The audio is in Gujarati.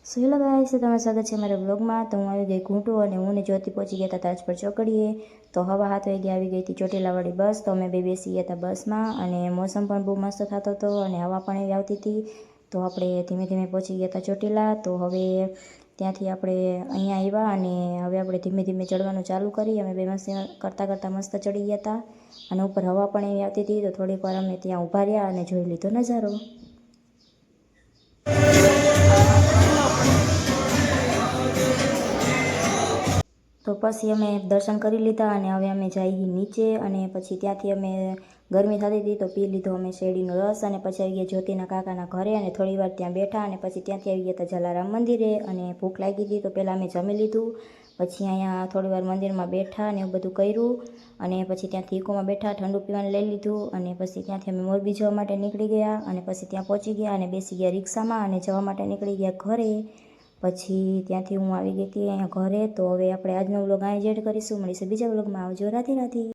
સો હેલો ગાઈસ, તમારું સ્વાગત છે મારા બ્લોગમાં। તો હું આવી ગઈ ઘૂંટું અને હું ને જ્યોતિ પહોંચી ગયા હતા તાજપર ચોકડીએ। તો હવા 7 વાગે આવી ગઈ હતી ચોટીલાવાળી બસ। તો અમે બે બેસી ગયા હતા બસમાં અને મોસમ પણ બહુ મસ્ત થતો હતો અને હવા પણ એવી આવતી હતી। તો આપણે ધીમે ધીમે પહોંચી ગયા હતા ચોટીલા। તો હવે ત્યાંથી આપણે અહીંયા આવ્યા અને હવે આપણે ધીમે ધીમે ચડવાનું ચાલુ કરી। અમે બે મસ્તી કરતાં મસ્ત ચડી ગયા હતા અને ઉપર હવા પણ એવી આવતી હતી। તો થોડીક વાર અમે ત્યાં ઊભા રહ્યા અને જોઈ લીધો નજારો। તો પછી અમે દર્શન કરી લીધા અને હવે અમે જઈએ નીચે અને પછી ત્યાંથી અમે ગરમી થતી હતી તો પી લીધો અમે શેરડીનો રસ અને પછી આવી ગયા જ્યોતિના કાકાના ઘરે અને થોડી વાર ત્યાં બેઠા અને પછી ત્યાંથી આવી ગયા હતા જલારામ મંદિરે અને ભૂખ લાગી હતી તો પહેલાં અમે જમી લીધું। પછી અહીંયા થોડી વાર મંદિરમાં બેઠા અને એવું બધું કર્યું અને પછી ત્યાંથી ઇકોમાં બેઠા ઠંડુ પીવાનું લઈ લીધું અને પછી ત્યાંથી અમે મોરબી જવા માટે નીકળી ગયા અને પછી ત્યાં પહોંચી ગયા અને બેસી ગયા રિક્ષામાં અને જવા માટે નીકળી ગયા ઘરે। પછી ત્યાંથી હું આવી ગઈ હતી અહીંયા ઘરે। તો હવે આપણે આજનો વ્લોગ અહીં જ એડ કરીશું, મળીશું બીજા વ્લોગમાં। આવજો, રાધે રાધે।